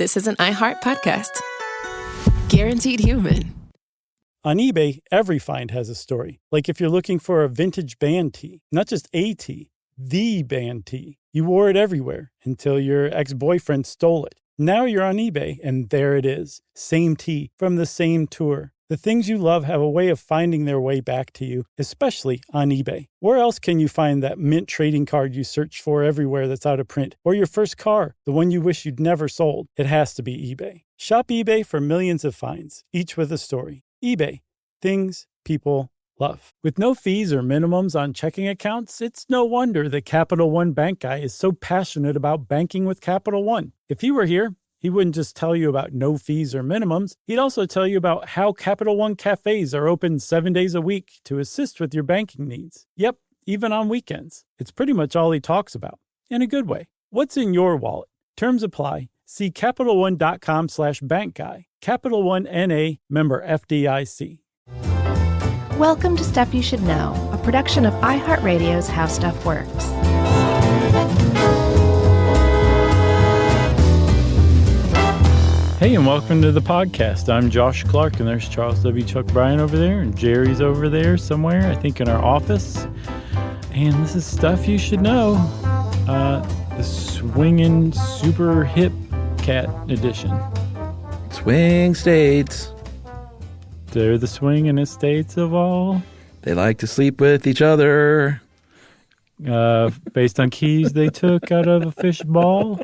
this is an iHeart podcast. Guaranteed human. On eBay, every find has a story. Like if you're looking for a vintage band tee, not just a tee, the band tee. You wore it everywhere until your ex-boyfriend stole it. Now you're on eBay, and there it is. Same tee from the same tour. The things you love have a way of finding their way back to you, especially on eBay. Where else can you find that mint trading card you search for everywhere that's out of print? Or your first car, the one you wish you'd never sold? It has to be eBay. Shop eBay for millions of finds, each with a story. eBay. Things people love. With no fees or minimums on checking accounts, it's no wonder that Capital One Bank Guy is so passionate about banking with Capital One. If he were here, he wouldn't just tell you about no fees or minimums. He'd also tell you about how Capital One cafes are open 7 days a week to assist with your banking needs. Yep, even on weekends. It's pretty much all he talks about. In a good way. What's in your wallet? Terms apply. See CapitalOne.com/bankguy. Capital One N.A. member FDIC. Welcome to Stuff You Should Know, a production of iHeartRadio's How Stuff Works. Hey, and welcome to the podcast. I'm Josh Clark, and there's Charles W. Chuck Bryan over there, and Jerry's over there somewhere, I think in our office. And this is Stuff You Should Know, the swinging super hip cat edition. Swing states. They're the swinging estates of all. They like to sleep with each other. Based on keys they took out of a fish ball.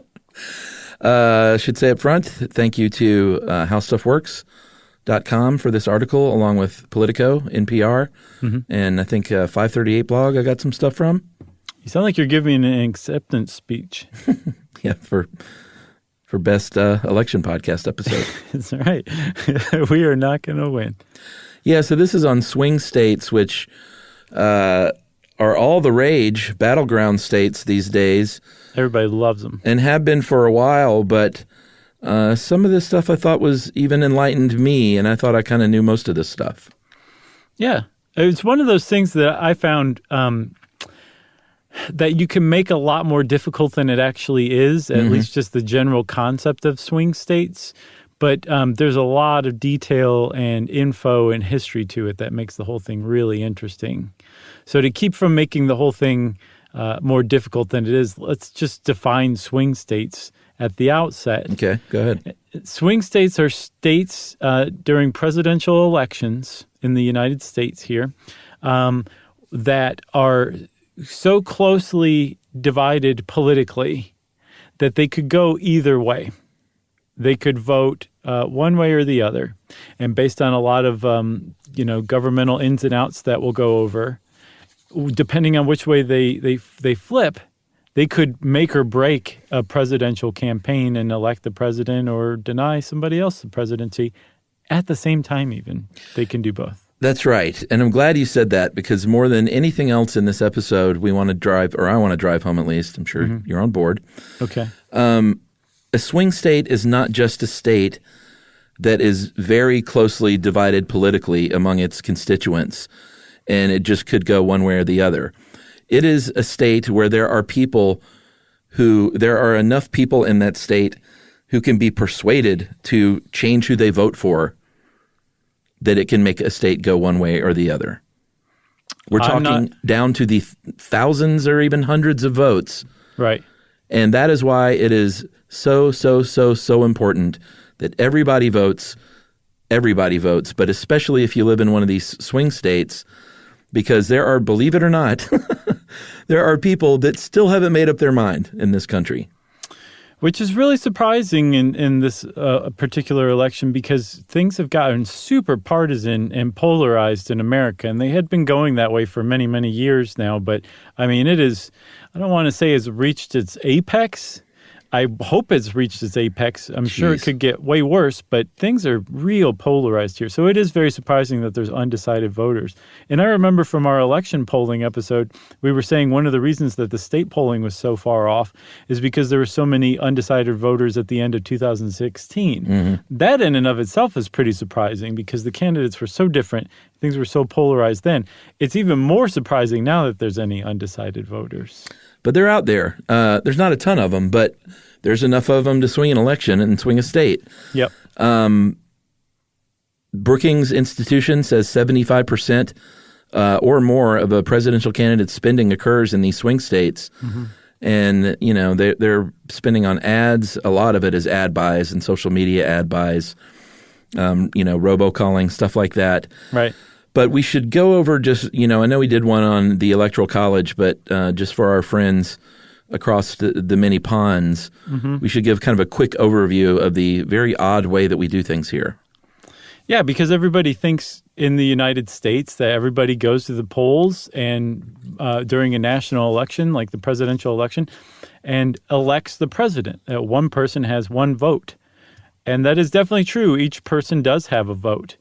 Should say up front, thank you to HowStuffWorks.com for this article, along with Politico, NPR, and I think 538 blog I got some stuff from. You sound like you're giving an acceptance speech. Yeah, for best election podcast episode. That's right. We are not going to win. Yeah, so this is on swing states, which are all the rage, battleground states these days. Everybody loves them. And have been for a while, but some of this stuff I thought was even enlightened me, and I thought I kind of knew most of this stuff. Yeah. It's one of those things that I found that you can make a lot more difficult than it actually is, at least just the general concept of swing states. But there's a lot of detail and info and history to it that makes the whole thing really interesting. So to keep from making the whole thing more difficult than it is, let's just define swing states at the outset. Okay, go ahead. Swing states are states during presidential elections in the United States here that are so closely divided politically that they could go either way. They could vote one way or the other. And based on a lot of, governmental ins and outs that we'll go over, depending on which way they flip, they could make or break a presidential campaign and elect the president or deny somebody else the presidency at the same time even. They can do both. That's right. And I'm glad you said that, because more than anything else in this episode, we want to drive, or I want to drive home at least. I'm sure you're on board. Okay. A swing state is not just a state that is very closely divided politically among its constituents, and it just could go one way or the other. It is a state where there are enough people in that state who can be persuaded to change who they vote for, that it can make a state go one way or the other. We're talking down to the thousands or even hundreds of votes. Right. And that is why it is so important that everybody votes, but especially if you live in one of these swing states, because there are, believe it or not, there are people that still haven't made up their mind in this country. Which is really surprising in this particular election, because things have gotten super partisan and polarized in America, and they had been going that way for many, many years now. But, I mean, it is, I don't want to say it's reached its apex. I hope it's reached its apex. I'm sure it could get way worse, but things are real polarized here. So it is very surprising that there's undecided voters. And I remember from our election polling episode, we were saying one of the reasons that the state polling was so far off is because there were so many undecided voters at the end of 2016. That in and of itself is pretty surprising, because the candidates were so different. Things were so polarized then. It's even more surprising now that there's any undecided voters. But they're out there. There's not a ton of them, but there's enough of them to swing an election and swing a state. Yep. Brookings Institution says 75% or more of a presidential candidate's spending occurs in these swing states. Mm-hmm. And, they're spending on ads. A lot of it is ad buys and social media ad buys, robocalling, stuff like that. Right. But we should go over just, I know we did one on the Electoral College, but just for our friends across the many ponds, mm-hmm. we should give kind of a quick overview of the very odd way that we do things here. Yeah, because everybody thinks in the United States that everybody goes to the polls and during a national election, like the presidential election, and elects the president. One person has one vote. And that is definitely true. Each person does have a vote.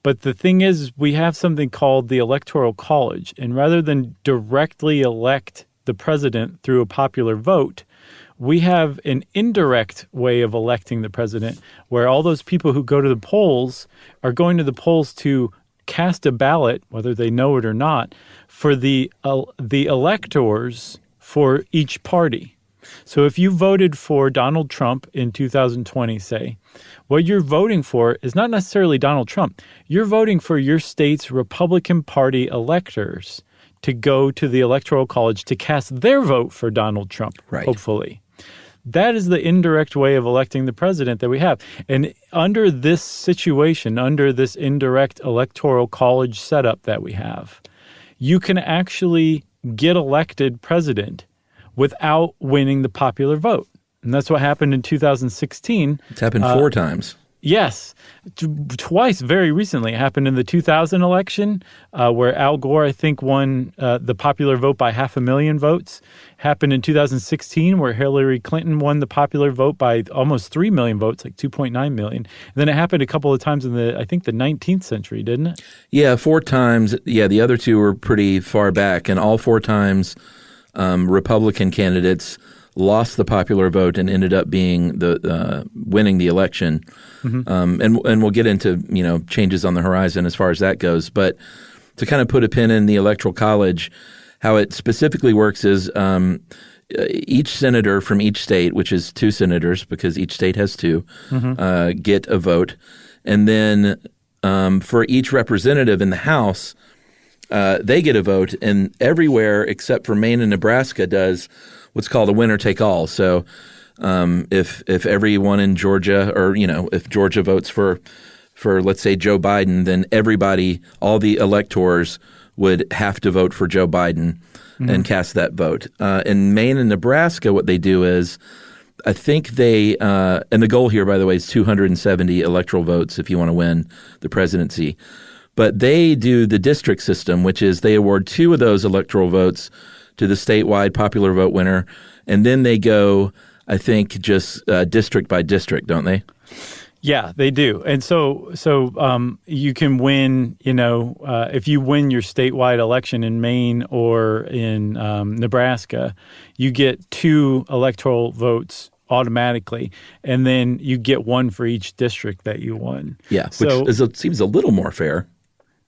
But the thing is, we have something called the Electoral College. And rather than directly elect the president through a popular vote, we have an indirect way of electing the president where all those people who go to the polls are going to the polls to cast a ballot, whether they know it or not, for the electors for each party. So if you voted for Donald Trump in 2020, say, what you're voting for is not necessarily Donald Trump. You're voting for your state's Republican Party electors to go to the Electoral College to cast their vote for Donald Trump, right. Hopefully. That is the indirect way of electing the president that we have. And under this situation, under this indirect Electoral College setup that we have, you can actually get elected president without winning the popular vote. And that's what happened in 2016. It's happened 4 times. Yes. Twice very recently. It happened in the 2000 election where Al Gore, I think, won the popular vote by 500,000 votes. Happened in 2016 where Hillary Clinton won the popular vote by almost 3 million votes, like 2.9 million. And then it happened a couple of times in the 19th century, didn't it? Yeah, 4 times. Yeah, the other 2 were pretty far back. And all 4 times Republican candidates lost the popular vote and ended up being winning the election. Mm-hmm. And we'll get into changes on the horizon as far as that goes. But to kind of put a pin in the Electoral College, how it specifically works is each senator from each state, which is 2 senators because each state has 2, mm-hmm. Get a vote. And then for each representative in the House, they get a vote. And everywhere except for Maine and Nebraska does what's called a winner-take-all. So if everyone in Georgia or, if Georgia votes for let's say, Joe Biden, then everybody, all the electors would have to vote for Joe Biden mm-hmm. and cast that vote. In Maine and Nebraska, what they do is I think they and the goal here, by the way, is 270 electoral votes if you want to win the presidency. But they do the district system, which is they award 2 of those electoral votes to the statewide popular vote winner, and then they go, I think, just district by district, don't they? Yeah, they do. And so you can win, if you win your statewide election in Maine or in Nebraska, you get 2 electoral votes automatically, and then you get 1 for each district that you won. Yeah, which seems a little more fair.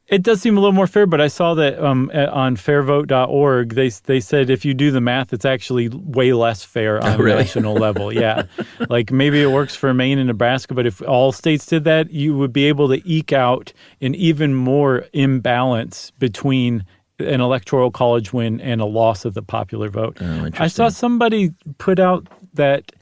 It does seem a little more fair, but I saw that on fairvote.org, they said if you do the math, it's actually way less fair on a national level. Yeah. Like maybe it works for Maine and Nebraska, but if all states did that, you would be able to eke out an even more imbalance between an electoral college win and a loss of the popular vote. Oh, I saw somebody put out that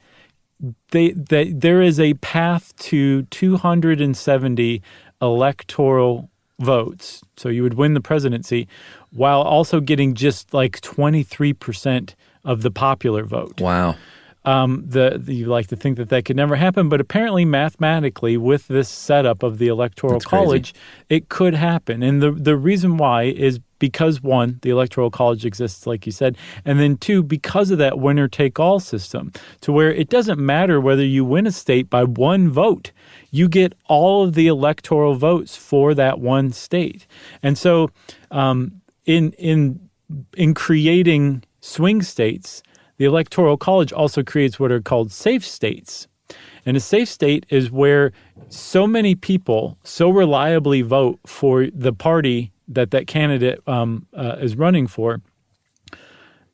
there is a path to 270 electoral votes. So you would win the presidency while also getting just like 23% of the popular vote. Wow. You like to think that could never happen, but apparently mathematically with this setup of the Electoral College, it could happen. And the reason why is because 1, the Electoral College exists, like you said, and then 2, because of that winner-take-all system, to where it doesn't matter whether you win a state by 1 vote. You get all of the electoral votes for that one state. And so in creating swing states, the Electoral College also creates what are called safe states. And a safe state is where so many people so reliably vote for the party that candidate is running for,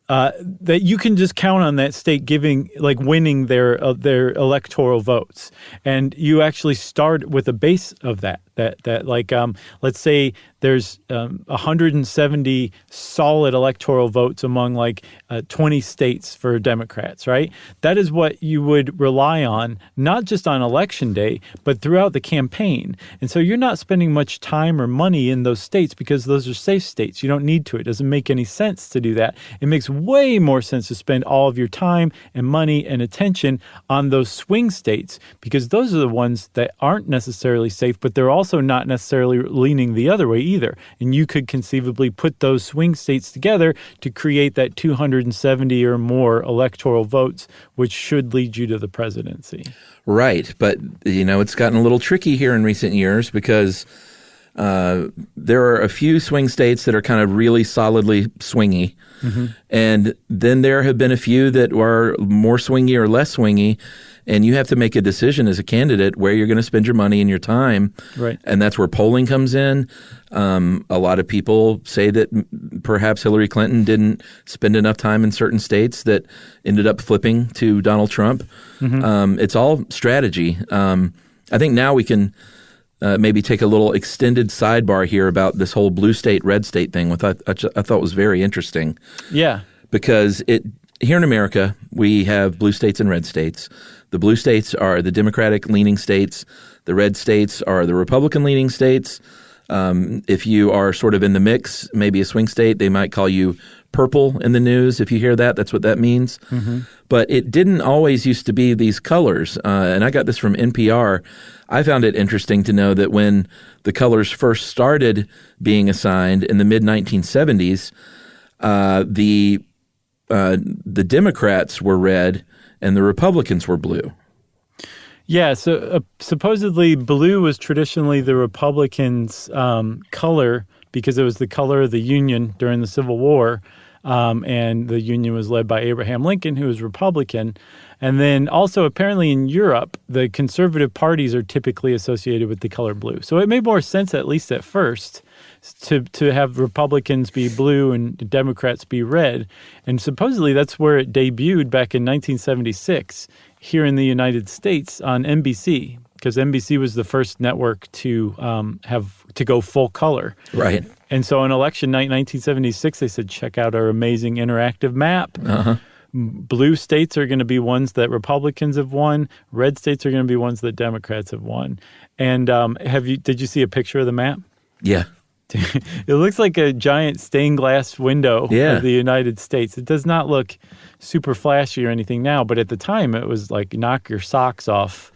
that you can just count on that state winning their electoral votes, and you actually start with a base of that. Let's say there's 170 solid electoral votes among 20 states for Democrats, right? That is what you would rely on, not just on election day, but throughout the campaign. And so you're not spending much time or money in those states because those are safe states. You don't need to. It doesn't make any sense to do that. It makes way more sense to spend all of your time and money and attention on those swing states, because those are the ones that aren't necessarily safe, but they're also not necessarily leaning the other way either. And you could conceivably put those swing states together to create that 270 or more electoral votes, which should lead you to the presidency. Right. But, it's gotten a little tricky here in recent years because there are a few swing states that are kind of really solidly swingy. Mm-hmm. And then there have been a few that are more swingy or less swingy. And you have to make a decision as a candidate where you're going to spend your money and your time. Right. And that's where polling comes in. A lot of people say that perhaps Hillary Clinton didn't spend enough time in certain states that ended up flipping to Donald Trump. Mm-hmm. It's all strategy. I think now we can maybe take a little extended sidebar here about this whole blue state, red state thing, which I thought was very interesting. Yeah. Because here in America, we have blue states and red states. The blue states are the Democratic-leaning states. The red states are the Republican-leaning states. If you are sort of in the mix, maybe a swing state, they might call you purple in the news. If you hear that, that's what that means. Mm-hmm. But it didn't always used to be these colors. And I got this from NPR. I found it interesting to know that when the colors first started being assigned in the mid-1970s, the Democrats were red and the Republicans were blue. Yeah, so supposedly blue was traditionally the Republicans' color because it was the color of the Union during the Civil War, and the Union was led by Abraham Lincoln, who was Republican. And then also apparently in Europe, the conservative parties are typically associated with the color blue. So it made more sense, at least at first, to have Republicans be blue and Democrats be red. And supposedly that's where it debuted back in 1976 here in the United States on NBC, because NBC was the first network to go full color. Right. And so on election night 1976, they said, check out our amazing interactive map. Uh-huh. Blue states are going to be ones that Republicans have won. Red states are going to be ones that Democrats have won. And did you see a picture of the map? Yeah. It looks like a giant stained glass window of the United States. It does not look super flashy or anything now, but at the time it was like knock your socks off,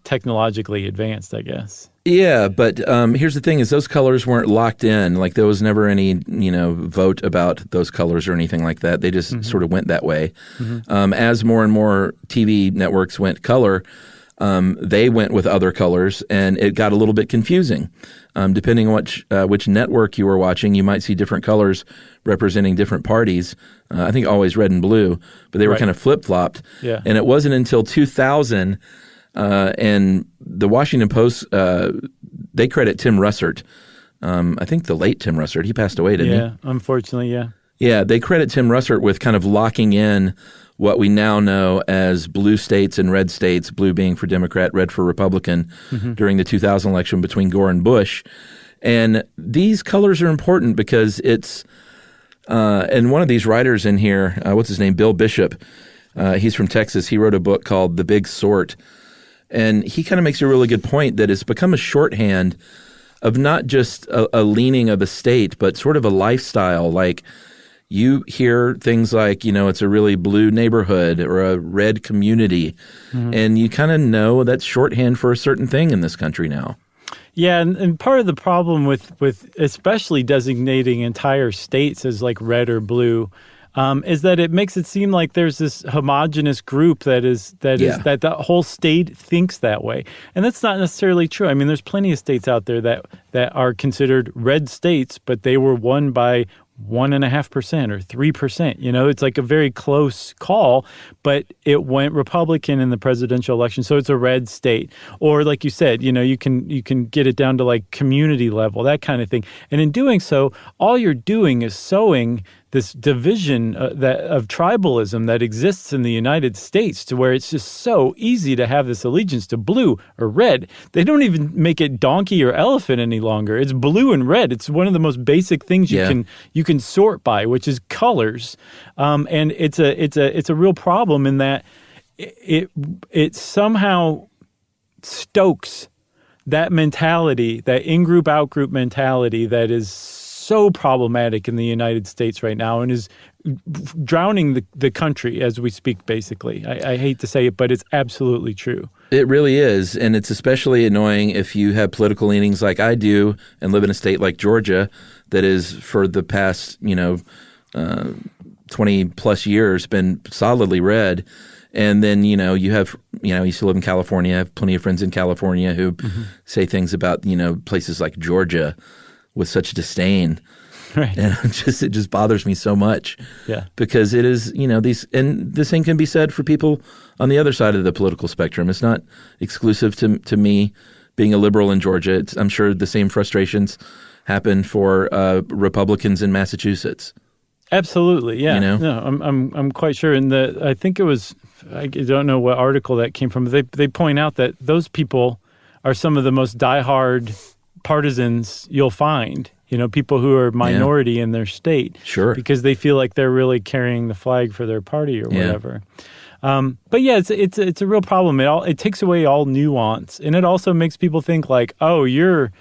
technologically advanced, I guess. Yeah, but here's the thing: is those colors weren't locked in. Like there was never any vote about those colors or anything like that. They just sort of went that way. Mm-hmm. As more and more TV networks went color, they went with other colors, and it got a little bit confusing. Depending on which network you were watching, you might see different colors representing different parties. I think always red and blue, but they were kind of flip-flopped. Yeah. And it wasn't until 2000, and the Washington Post, they credit Tim Russert. I think the late Tim Russert, he passed away, didn't he? Yeah, unfortunately, yeah. Yeah, they credit Tim Russert with kind of locking in what we now know as blue states and red states, blue being for Democrat, red for Republican, during the 2000 election between Gore and Bush. And these colors are important because it's and one of these writers in here, what's his name, Bill Bishop, he's from Texas. He wrote a book called The Big Sort. And he kind of makes a really good point that it's become a shorthand of not just a leaning of a state, but sort of a lifestyle. Like you hear things like, it's a really blue neighborhood or a red community. Mm-hmm. And you kind of know that's shorthand for a certain thing in this country now. Yeah, and part of the problem with especially designating entire states as like red or blue is that it makes it seem like there's this homogenous group that the whole state thinks that way. And that's not necessarily true. I mean, there's plenty of states out there that are considered red states, but they were won by 1.5% or 3%. It's like a very close call, but it went Republican in the presidential election, so it's a red state. Or like you said, you can get it down to like community level, that kind of thing. And in doing so, all you're doing is sowing this division of tribalism that exists in the United States, to where it's just so easy to have this allegiance to blue or red. They don't even make it donkey or elephant any longer. It's blue and red. It's one of the most basic things you can sort by, which is colors. And it's a real problem in that it somehow stokes that mentality, that in-group, out-group mentality that is so problematic in the United States right now and is drowning the country as we speak, basically. I hate to say it, but it's absolutely true. It really is, and it's especially annoying if you have political leanings like I do and live in a state like Georgia that is, for the past, 20-plus years, been solidly red. And then, you have, I used to live in California. I have plenty of friends in California who say things about, places like Georgia with such disdain. Right. And it just bothers me so much. Yeah. Because it is, and the same can be said for people on the other side of the political spectrum. It's not exclusive to me being a liberal in Georgia. I'm sure the same frustrations happen for Republicans in Massachusetts. Absolutely, yeah. No, I'm quite sure. And I think it was, I don't know what article that came from, but they point out that those people are some of the most diehard partisans you'll find. People who are minority in their state. Sure. Because they feel like they're really carrying the flag for their party or whatever. But yeah, it's a real problem. It takes away all nuance, and it also makes people think like, oh, you're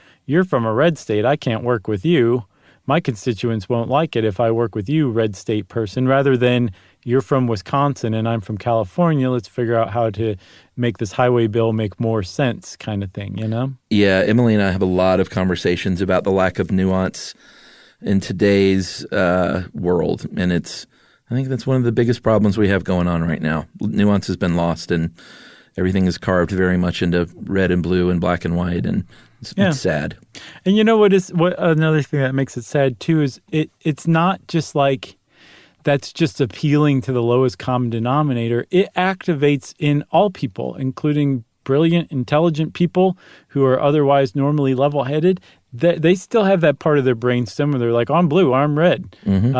from a red state, I can't work with you. My constituents won't like it if I work with you, red state person, rather than you're from Wisconsin and I'm from California. Let's figure out how to make this highway bill make more sense, kind of thing, Yeah, Emily and I have a lot of conversations about the lack of nuance in today's world. And I think that's one of the biggest problems we have going on right now. Nuance has been lost and everything is carved very much into red and blue and black and white, and it's sad. And what another thing that makes it sad too is it's not just like that's just appealing to the lowest common denominator. It activates in all people, including brilliant, intelligent people who are otherwise normally level-headed. They still have that part of their brainstem where they're like, I'm blue, I'm red. Mm-hmm.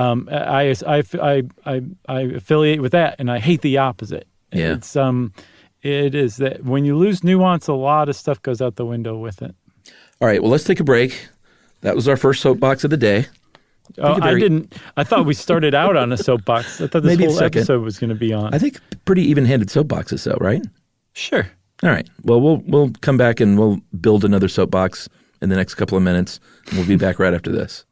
I affiliate with that, and I hate the opposite. Yeah. It is that when you lose nuance, a lot of stuff goes out the window with it. All right, well, let's take a break. That was our first soapbox of the day. I thought we started out on a soapbox. I thought this whole episode was going to be on. I think pretty even-handed soapboxes, though, right? Sure. All right. Well, we'll come back and we'll build another soapbox in the next couple of minutes, and we'll be back right after this.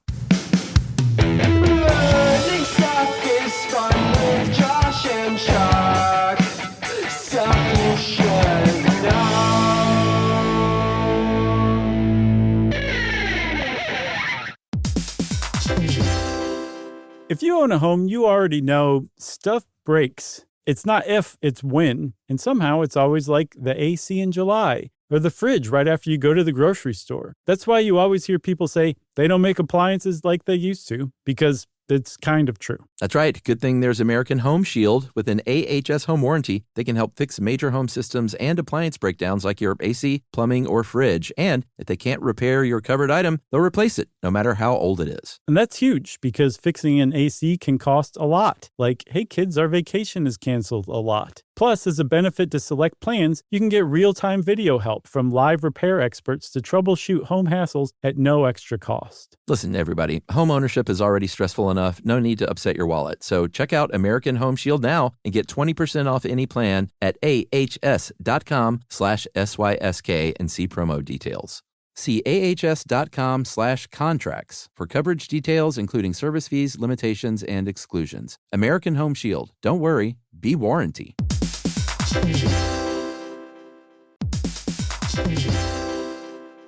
If you own a home, you already know stuff breaks. It's not if, it's when. And somehow it's always like the AC in July or the fridge right after you go to the grocery store. That's why you always hear people say they don't make appliances like they used to, because it's kind of true. That's right. Good thing there's American Home Shield. With an AHS home warranty, they can help fix major home systems and appliance breakdowns like your AC, plumbing, or fridge. And if they can't repair your covered item, they'll replace it, no matter how old it is. And that's huge, because fixing an AC can cost a lot. Like, hey kids, our vacation is canceled a lot. Plus, as a benefit to select plans, you can get real-time video help from live repair experts to troubleshoot home hassles at no extra cost. Listen, everybody, home ownership is already stressful enough. No need to upset your wallet. So check out American Home Shield now and get 20% off any plan at ahs.com/SYSK and see promo details. See ahs.com/contracts for coverage details, including service fees, limitations, and exclusions. American Home Shield. Don't worry, be warranty.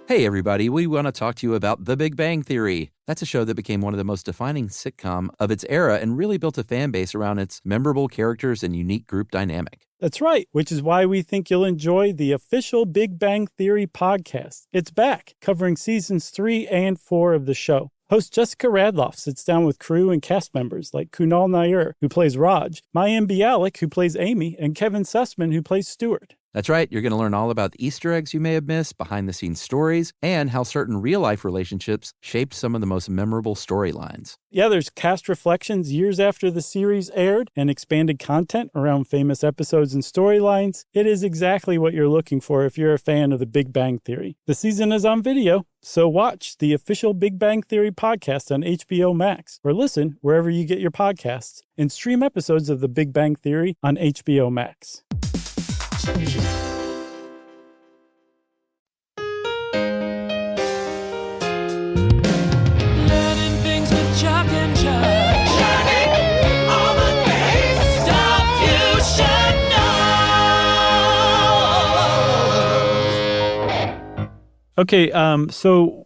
Hey everybody, we want to talk to you about The Big Bang Theory. That's a show that became one of the most defining sitcom of its era and really built a fan base around its memorable characters and unique group dynamic. That's right, which is why we think you'll enjoy the official Big Bang Theory podcast. It's back, covering seasons 3 and 4 of the show. Host Jessica Radloff sits down with crew and cast members like Kunal Nair, who plays Raj, Mayim Bialik, who plays Amy, and Kevin Sussman, who plays Stuart. That's right. You're going to learn all about the Easter eggs you may have missed, behind-the-scenes stories, and how certain real-life relationships shaped some of the most memorable storylines. Yeah, there's cast reflections years after the series aired and expanded content around famous episodes and storylines. It is exactly what you're looking for if you're a fan of The Big Bang Theory. The season is on video, so watch the official Big Bang Theory podcast on HBO Max, or listen wherever you get your podcasts, and stream episodes of The Big Bang Theory on HBO Max. Learning things with Chuck and Chuck. Learning all the things, stuff you should know. Okay, so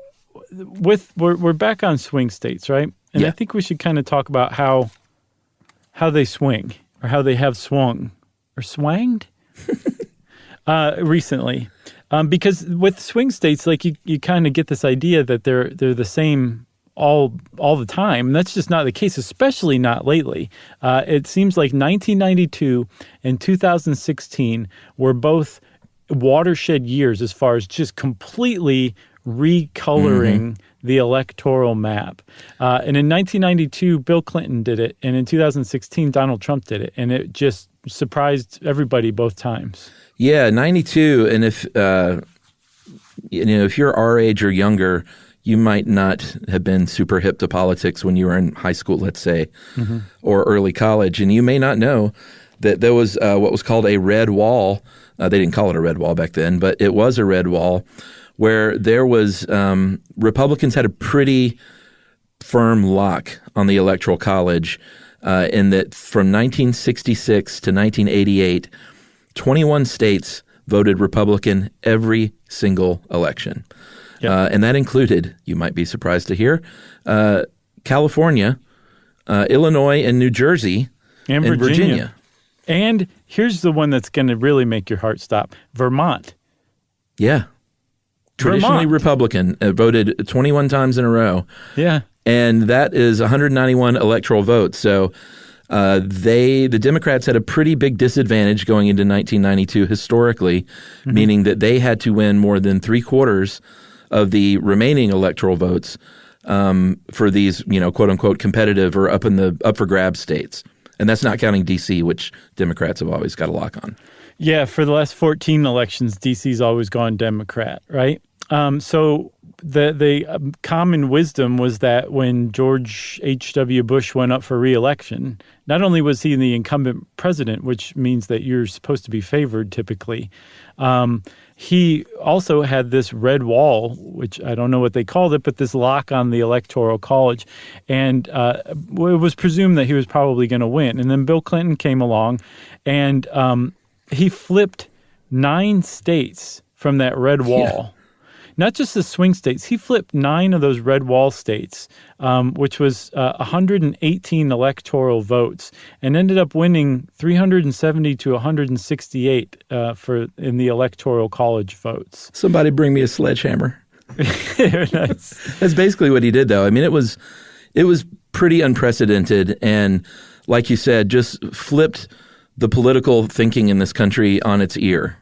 we're back on swing states, right? And Yeah. I think we should kind of talk about how they swing, or how they have swung or swanged recently, because with swing states, like you kind of get this idea that they're the same all the time, and that's just not the case, especially not lately. It seems like 1992 and 2016 were both watershed years as far as just completely recoloring the electoral map. And in 1992, Bill Clinton did it, and in 2016, Donald Trump did it, and it just surprised everybody both times. Yeah, 92. And if if you're our age or younger, you might not have been super hip to politics when you were in high school, let's say, or early college, and you may not know that there was what was called a red wall. They didn't call it a red wall back then, but it was a red wall where there was Republicans had a pretty firm lock on the Electoral College in that from 1966 to 1988, 21 states voted Republican every single election. Yep. And that included, you might be surprised to hear, California, Illinois, and New Jersey, And Virginia. And here's the one that's going to really make your heart stop. Vermont. Yeah. Traditionally Vermont. Republican, voted 21 times in a row. Yeah. And that is 191 electoral votes. So the Democrats had a pretty big disadvantage going into 1992 historically, meaning that they had to win more than 3/4 of the remaining electoral votes for these, quote unquote, competitive or up for grabs states. And that's not counting D.C., which Democrats have always got a lock on. Yeah, for the last 14 elections, D.C.'s always gone Democrat, right? So the common wisdom was that when George H.W. Bush went up for re-election, not only was he the incumbent president, which means that you're supposed to be favored typically, he also had this red wall, which I don't know what they called it, but this lock on the Electoral College. And it was presumed that he was probably going to win. And then Bill Clinton came along, and he flipped 9 states from that red wall. Yeah. Not just the swing states. He flipped 9 of those red wall states, which was 118 electoral votes, and ended up winning 370 to 168 in the Electoral College votes. Somebody bring me a sledgehammer. Nice. That's basically what he did, though. I mean, it was pretty unprecedented, and like you said, just flipped the political thinking in this country on its ear.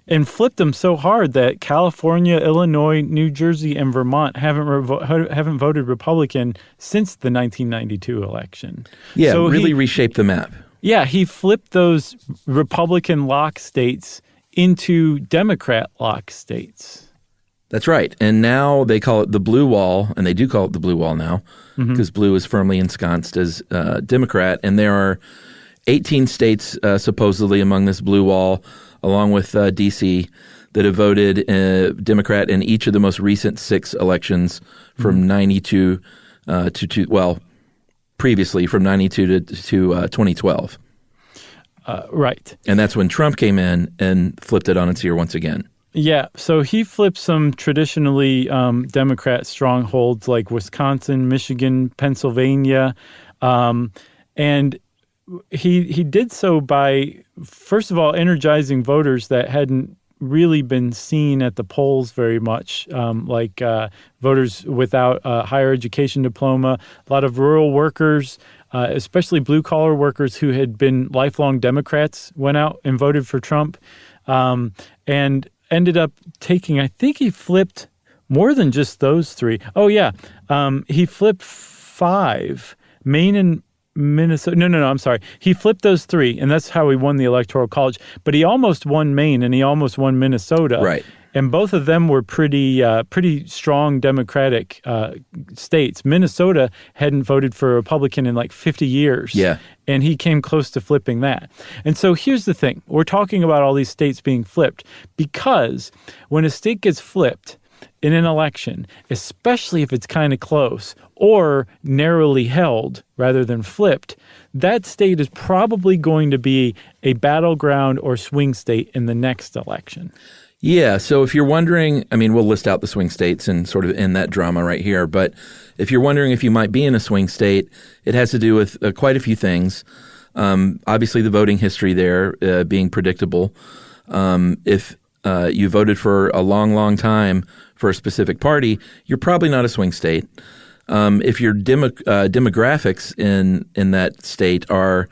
And flipped them so hard that California, Illinois, New Jersey, and Vermont haven't voted Republican since the 1992 election. Yeah, so really reshaped the map. Yeah, he flipped those Republican lock states into Democrat lock states. That's right. And now they call it the blue wall, and they do call it the blue wall now because blue is firmly ensconced as Democrat. And there are 18 states supposedly among this blue wall, along with D.C., that have voted Democrat in each of the most recent 6 elections from 92 previously from 92 to 2012. Right. And that's when Trump came in and flipped it on its ear once again. Yeah, so he flipped some traditionally Democrat strongholds like Wisconsin, Michigan, Pennsylvania, and he did so by, first of all, energizing voters that hadn't really been seen at the polls very much, like voters without a higher education diploma, a lot of rural workers, especially blue-collar workers who had been lifelong Democrats, went out and voted for Trump. and ended up taking, I think he flipped more than just those 3. Oh, yeah. He flipped 5, Maine and Minnesota. No, I'm sorry. He flipped those 3, and that's how he won the Electoral College. But he almost won Maine, and he almost won Minnesota. Right. And both of them were pretty strong Democratic states. Minnesota hadn't voted for a Republican in like 50 years. Yeah. And he came close to flipping that. And so here's the thing. We're talking about all these states being flipped because when a state gets flipped in an election, especially if it's kind of close or narrowly held rather than flipped, that state is probably going to be a battleground or swing state in the next election. Yeah, so if you're wondering, I mean, we'll list out the swing states and sort of end that drama right here, but if you're wondering if you might be in a swing state, it has to do with quite a few things. Obviously, the voting history there being predictable. If you voted for a long, long time for a specific party, you're probably not a swing state. If your demographics in that state are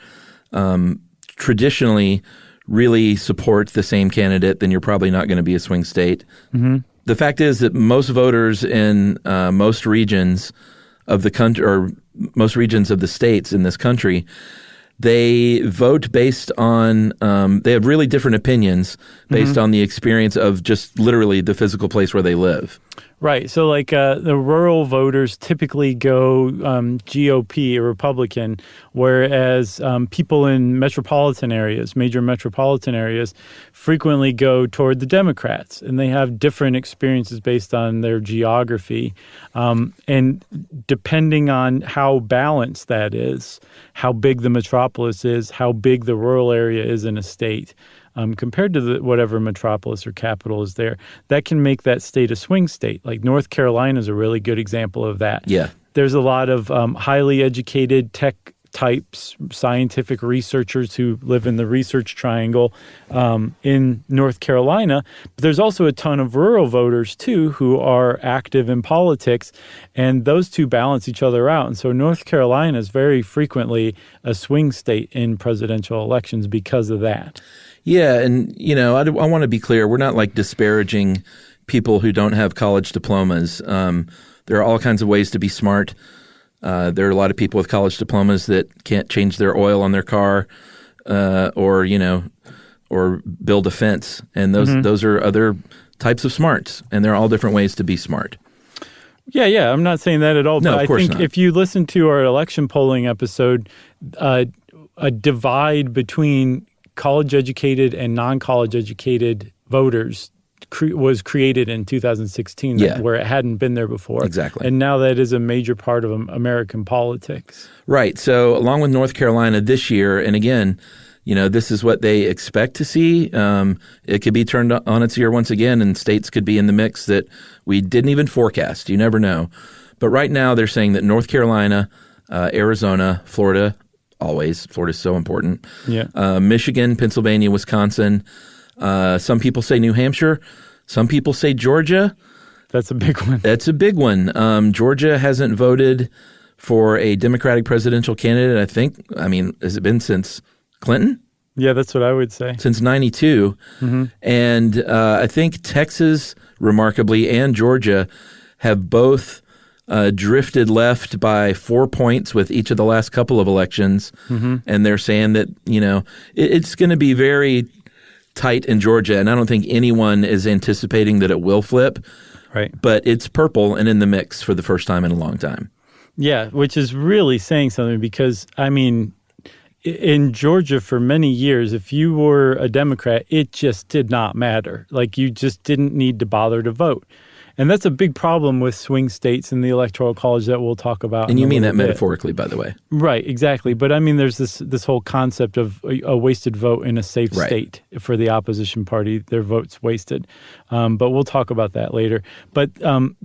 traditionally really support the same candidate, then you're probably not going to be a swing state. Mm-hmm. The fact is that most voters in most regions of the country, or most regions of the states in this country, they vote based on, they have really different opinions based on the experience of just literally the physical place where they live. Right. So like the rural voters typically go GOP or Republican, whereas people in metropolitan areas, major metropolitan areas, frequently go toward the Democrats. And they have different experiences based on their geography. And depending on how balanced that is, how big the metropolis is, how big the rural area is in a state, compared to whatever metropolis or capital is there, that can make that state a swing state. Like North Carolina is a really good example of that. Yeah. There's a lot of highly educated tech types, scientific researchers who live in the research triangle in North Carolina. But there's also a ton of rural voters, too, who are active in politics, and those two balance each other out. And so North Carolina is very frequently a swing state in presidential elections because of that. Yeah, and, you know, I want to be clear. We're not like disparaging people who don't have college diplomas. There are all kinds of ways to be smart. There are a lot of people with college diplomas that can't change their oil on their car or build a fence. And those are other types of smarts, and there are all different ways to be smart. Yeah, I'm not saying that at all. No, but of course I think not. if you listen to our election polling episode, a divide between college-educated and non-college-educated voters was created in 2016, where it hadn't been there before. Exactly. And now that is a major part of American politics. Right. So along with North Carolina this year, and again, you know, this is what they expect to see. It could be turned on its ear once again, and states could be in the mix that we didn't even forecast. You never know. But right now they're saying that North Carolina, Arizona, Florida, always. Florida's so important. Yeah. Michigan, Pennsylvania, Wisconsin. Some people say New Hampshire. Some people say Georgia. That's a big one. That's a big one. Georgia hasn't voted for a Democratic presidential candidate, I think. I mean, has it been since Clinton? Yeah, that's what I would say. Since 92. Mm-hmm. And I think Texas, remarkably, and Georgia have both drifted left by 4 points with each of the last couple of elections. Mm-hmm. And they're saying that, you know, it's going to be very tight in Georgia. And I don't think anyone is anticipating that it will flip. Right. But it's purple and in the mix for the first time in a long time. Yeah, which is really saying something because, I mean, in Georgia for many years, if you were a Democrat, it just did not matter. Like, you just didn't need to bother to vote. And that's a big problem with swing states in the Electoral College that we'll talk about. And you mean that metaphorically, by the way. Right, exactly. But I mean, there's this whole concept of a wasted vote in a safe state for the opposition party. Their vote's wasted. But we'll talk about that later. But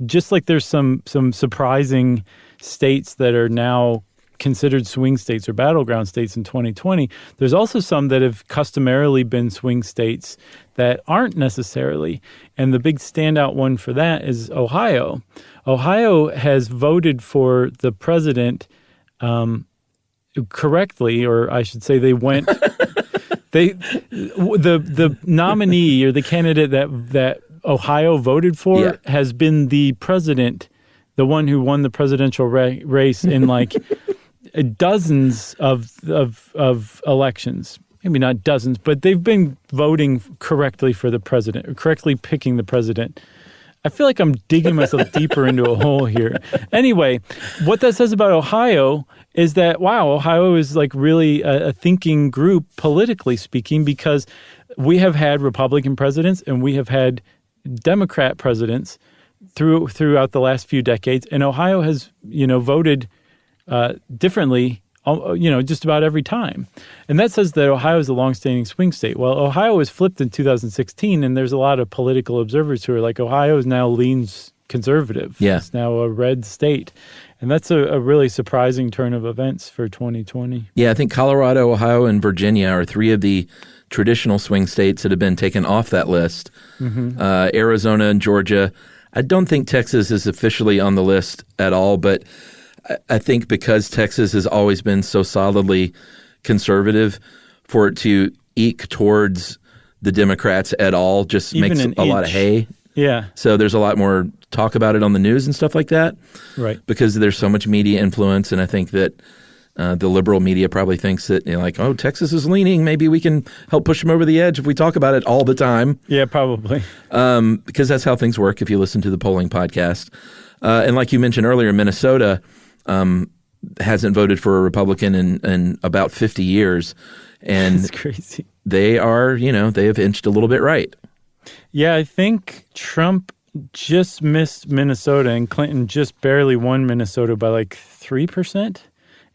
just like there's some surprising states that are now considered swing states or battleground states in 2020, there's also some that have customarily been swing states that aren't necessarily. And the big standout one for that is Ohio. Ohio has voted for the president correctly, or I should say they went the nominee or the candidate that Ohio voted for has been the president, the one who won the presidential race in like dozens of elections. Maybe not dozens, but they've been voting correctly for the president, or correctly picking the president. I feel like I'm digging myself deeper into a hole here. Anyway, what that says about Ohio is that, wow, Ohio is like really a thinking group, politically speaking, because we have had Republican presidents and we have had Democrat presidents throughout the last few decades. And Ohio has, voted differently just about every time. And that says that Ohio is a longstanding swing state. Well, Ohio was flipped in 2016, and there's a lot of political observers who are like, Ohio now leans conservative. Yeah. It's now a red state. And that's a really surprising turn of events for 2020. Yeah, I think Colorado, Ohio, and Virginia are three of the traditional swing states that have been taken off that list. Mm-hmm. Arizona and Georgia. I don't think Texas is officially on the list at all, but I think because Texas has always been so solidly conservative, for it to eke towards the Democrats at all just makes a lot of hay. Yeah. So there's a lot more talk about it on the news and stuff like that. Right. Because there's so much media influence, and I think that the liberal media probably thinks that, oh, Texas is leaning. Maybe we can help push them over the edge if we talk about it all the time. Yeah, probably. Because that's how things work if you listen to the polling podcast. And like you mentioned earlier, Minnesota hasn't voted for a Republican in about 50 years. And that's crazy. They are, they have inched a little bit right. Yeah, I think Trump just missed Minnesota and Clinton just barely won Minnesota by like 3%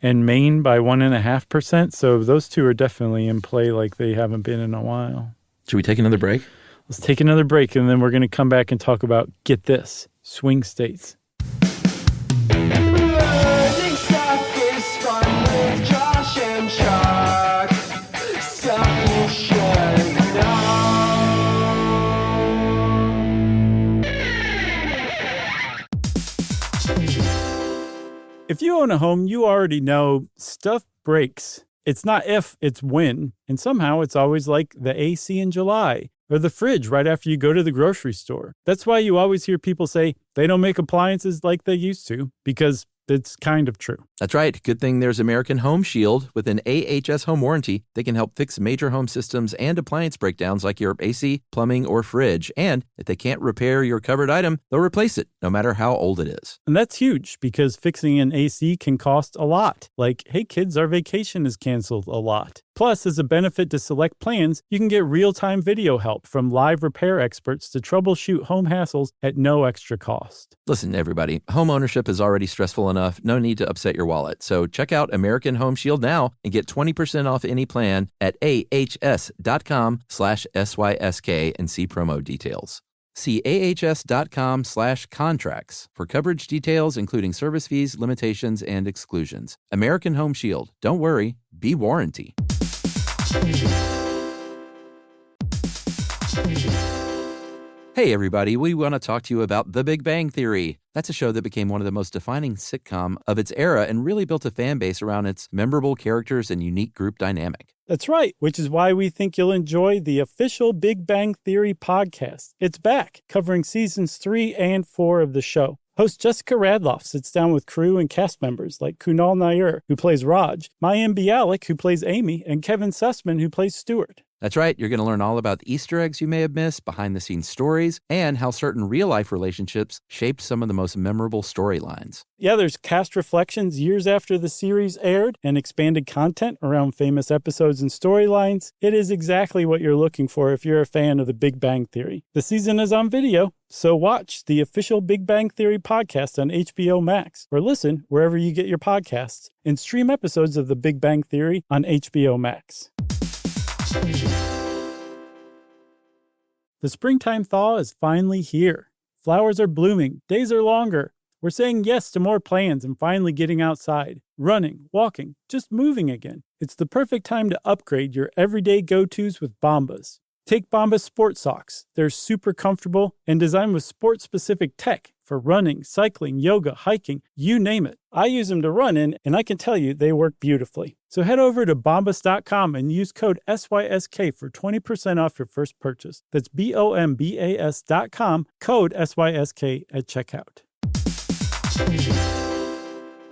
and Maine by 1.5%. So those two are definitely in play like they haven't been in a while. Should we take another break? Let's take another break, and then we're going to come back and talk about, get this, swing states. Learning stuff is fun with Josh and Chuck. Stuff you should know. If you own a home, you already know stuff breaks. It's not if, it's when. And somehow it's always like the AC in July or the fridge right after you go to the grocery store. That's why you always hear people say they don't make appliances like they used to, because it's kind of true. That's right. Good thing there's American Home Shield. With an AHS home warranty, they can help fix major home systems and appliance breakdowns like your AC, plumbing, or fridge. And if they can't repair your covered item, they'll replace it, no matter how old it is. And that's huge, because fixing an AC can cost a lot. Like, hey kids, our vacation is canceled a lot. Plus, as a benefit to select plans, you can get real-time video help from live repair experts to troubleshoot home hassles at no extra cost. Listen, everybody, home ownership is already stressful enough. No need to upset your wallet. So check out American Home Shield now and get 20% off any plan at ahs.com/SYSK and see promo details. See ahs.com/contracts for coverage details, including service fees, limitations, and exclusions. American Home Shield. Don't worry, be warranty. Hey, everybody, we want to talk to you about The Big Bang Theory. That's a show that became one of the most defining sitcom of its era and really built a fan base around its memorable characters and unique group dynamic. That's right, which is why we think you'll enjoy the official Big Bang Theory podcast. It's back, covering seasons 3 and 4 of the show. Host Jessica Radloff sits down with crew and cast members like Kunal Nair, who plays Raj, Mayim Bialik, who plays Amy, and Kevin Sussman, who plays Stuart. That's right. You're going to learn all about the Easter eggs you may have missed, behind-the-scenes stories, and how certain real-life relationships shaped some of the most memorable storylines. Yeah, there's cast reflections years after the series aired and expanded content around famous episodes and storylines. It is exactly what you're looking for if you're a fan of The Big Bang Theory. The season is on video, so watch the official Big Bang Theory podcast on HBO Max, or listen wherever you get your podcasts, and stream episodes of The Big Bang Theory on HBO Max. The springtime thaw is finally here. Flowers are blooming, days are longer. We're saying yes to more plans and finally getting outside, running, walking, just moving again. It's the perfect time to upgrade your everyday go-tos with Bombas. Take Bombas sport socks. They're super comfortable and designed with sport-specific tech for for running, cycling, yoga, hiking, you name it. I use them to run in, and I can tell you they work beautifully. So head over to bombas.com and use code SYSK for 20% off your first purchase. That's BOMBAS.com, code SYSK at checkout.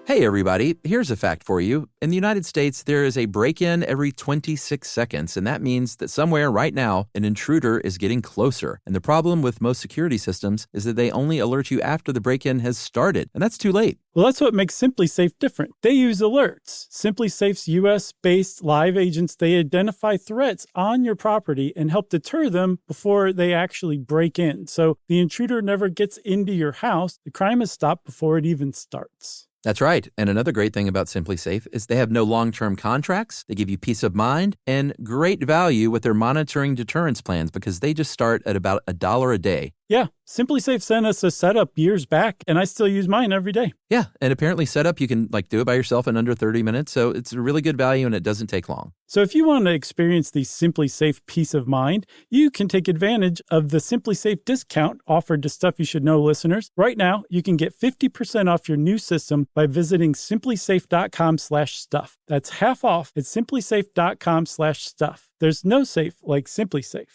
Hey, everybody, here's a fact for you. In the United States, there is a break-in every 26 seconds, and that means that somewhere right now, an intruder is getting closer. And the problem with most security systems is that they only alert you after the break-in has started, and that's too late. Well, that's what makes SimpliSafe different. They use alerts. SimpliSafe's U.S.-based live agents, they identify threats on your property and help deter them before they actually break in. So the intruder never gets into your house. The crime is stopped before it even starts. That's right. And another great thing about SimpliSafe is they have no long-term contracts. They give you peace of mind and great value with their monitoring deterrence plans because they just start at about $1 a day. Yeah, SimpliSafe sent us a setup years back, and I still use mine every day. Yeah, and apparently setup, you can do it by yourself in under 30 minutes. So it's a really good value and it doesn't take long. So if you want to experience the SimpliSafe peace of mind, you can take advantage of the SimpliSafe discount offered to Stuff You Should Know listeners. Right now, you can get 50% off your new system by visiting simplisafe.com/stuff. That's half off at simplisafe.com/stuff. There's no safe like SimpliSafe.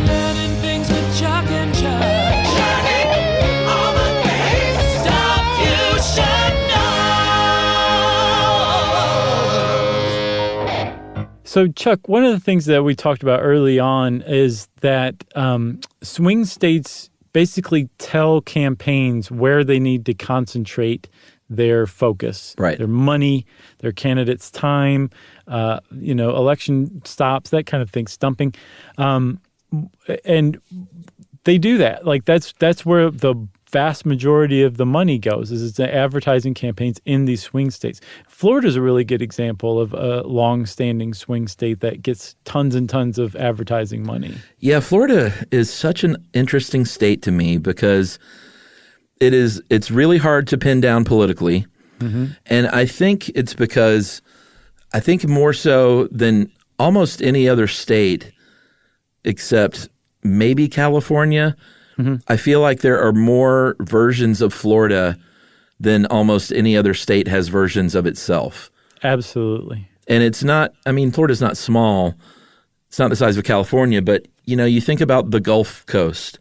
Learning things with Chuck and Chuck. Learning all the things. Stuff you should know. So, Chuck, one of the things that we talked about early on is that swing states basically tell campaigns where they need to concentrate their focus, Right. their money, their candidates' time, election stops, that kind of thing, stumping. And they do that. Like that's where the vast majority of the money goes, is it's the advertising campaigns in these swing states. Florida's a really good example of a long-standing swing state that gets tons and tons of advertising money. Yeah, Florida is such an interesting state to me because it's really hard to pin down politically. Mm-hmm. And I think it's because I think more so than almost any other state except maybe California, I feel like there are more versions of Florida than almost any other state has versions of itself. Absolutely. And it's not, Florida's not small. It's not the size of California, but, you think about the Gulf Coast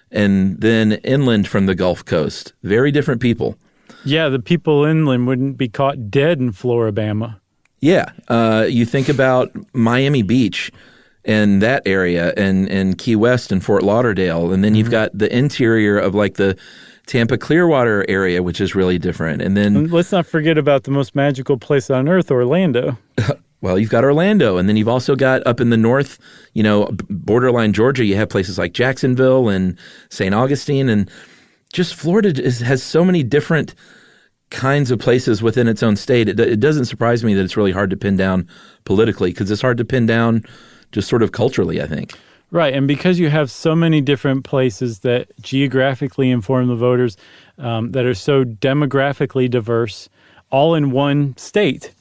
and then inland from the Gulf Coast. Very different people. Yeah, the people inland wouldn't be caught dead in Floribama. Yeah. You think about Miami Beach and that area and Key West and Fort Lauderdale. And then you've got the interior of like the Tampa Clearwater area, which is really different. And then let's not forget about the most magical place on earth, Orlando. Well, you've got Orlando, and then you've also got up in the north, borderline Georgia, you have places like Jacksonville and St. Augustine, and just Florida has so many different kinds of places within its own state. It doesn't surprise me that it's really hard to pin down politically because it's hard to pin down just sort of culturally, I think. Right, and because you have so many different places that geographically inform the voters that are so demographically diverse, all in one state,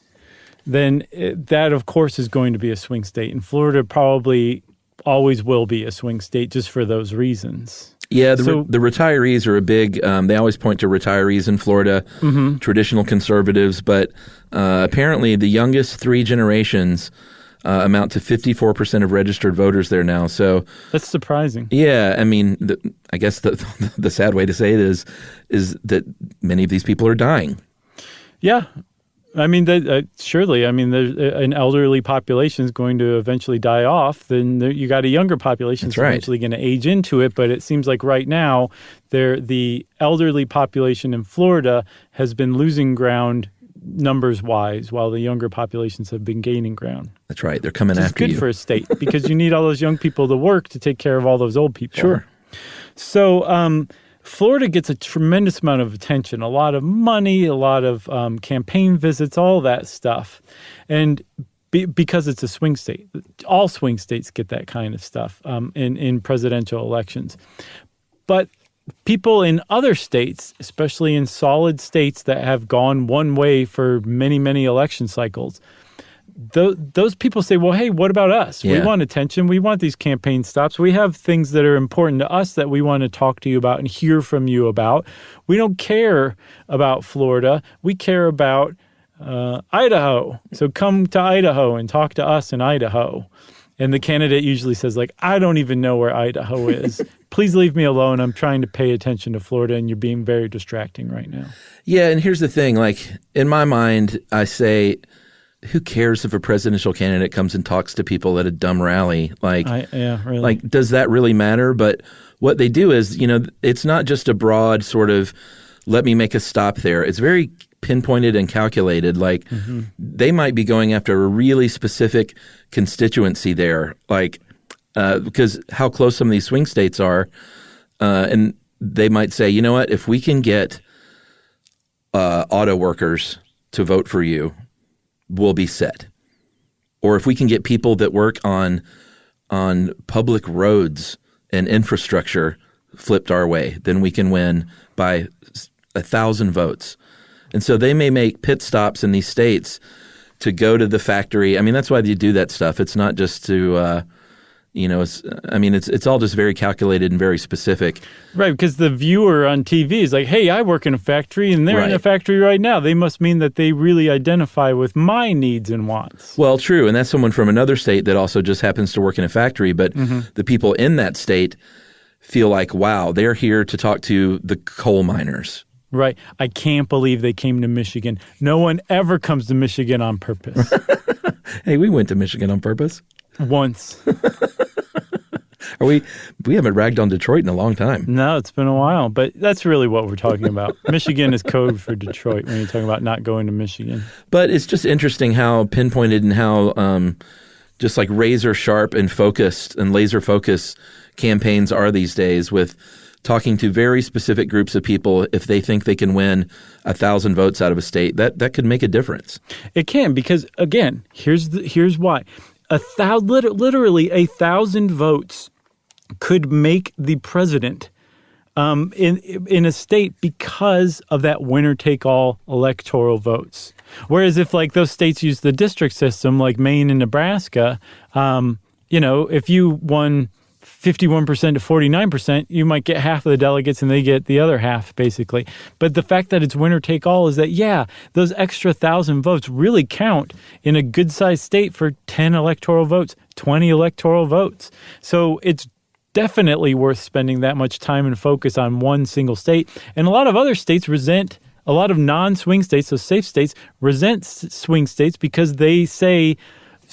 then that, of course, is going to be a swing state. And Florida probably always will be a swing state just for those reasons. Yeah, the retirees are a big they always point to retirees in Florida, traditional conservatives, but apparently the youngest three generations amount to 54% of registered voters there now. So that's surprising. Yeah, I guess the sad way to say it is that many of these people are dying. Yeah. Surely. There's an elderly population is going to eventually die off. Then you got a younger population that's eventually going to age into it. But it seems like right now, the elderly population in Florida has been losing ground numbers-wise, while the younger populations have been gaining ground. That's right. They're coming after you. It's good for a state because you need all those young people to work to take care of all those old people. Sure. So Florida gets a tremendous amount of attention, a lot of money, a lot of campaign visits, all that stuff. And because it's a swing state. All swing states get that kind of stuff in presidential elections. But people in other states, especially in solid states that have gone one way for many, many election cycles, those people say, well, hey, what about us? We Yeah. want attention. We want these campaign stops. We have things that are important to us that we want to talk to you about and hear from you about. We don't care about Florida. We care about Idaho. So come to Idaho and talk to us in Idaho. And the candidate usually says, like, I don't even know where Idaho is. Please leave me alone. I'm trying to pay attention to Florida, and you're being very distracting right now. Yeah, and here's the thing. Like, in my mind, I say, who cares if a presidential candidate comes and talks to people at a dumb rally? Like, Really. like, does that really matter? But what they do is, it's not just a broad sort of, let me make a stop there. It's very pinpointed and calculated. Like, they might be going after a really specific constituency there, like, because how close some of these swing states are. And they might say, you know what, if we can get auto workers to vote for you, we'll be set. Or if we can get people that work on public roads and infrastructure flipped our way, then we can win by 1,000 votes. And so they may make pit stops in these states to go to the factory. I mean, that's why you do that stuff. It's not just to, it's all just very calculated and very specific. Right, because the viewer on TV is like, hey, I work in a factory, and they're in Right. a factory right now. They must mean that they really identify with my needs and wants. Well, true. And that's someone from another state that also just happens to work in a factory. But the people in that state feel like, wow, they're here to talk to the coal miners. Right. I can't believe they came to Michigan. No one ever comes to Michigan on purpose. Hey, we went to Michigan on purpose. Once. We haven't ragged on Detroit in a long time. No, it's been a while, but that's really what we're talking about. Michigan is code for Detroit when you're talking about not going to Michigan. But it's just interesting how pinpointed and how just like razor sharp and focused and laser focused campaigns are these days, with talking to very specific groups of people. If they think they can win 1,000 votes out of a state, that could make a difference. It can, because again, here's why. Literally 1,000 votes could make the president in a state because of that winner-take-all electoral votes. Whereas if like those states use the district system, like Maine and Nebraska, if you won 51% to 49%, you might get half of the delegates and they get the other half, basically. But the fact that it's winner take all is that, yeah, those extra 1,000 votes really count in a good-sized state for 10 electoral votes, 20 electoral votes. So it's definitely worth spending that much time and focus on one single state. And a lot of other states a lot of non-swing states, so safe states, resent swing states because they say,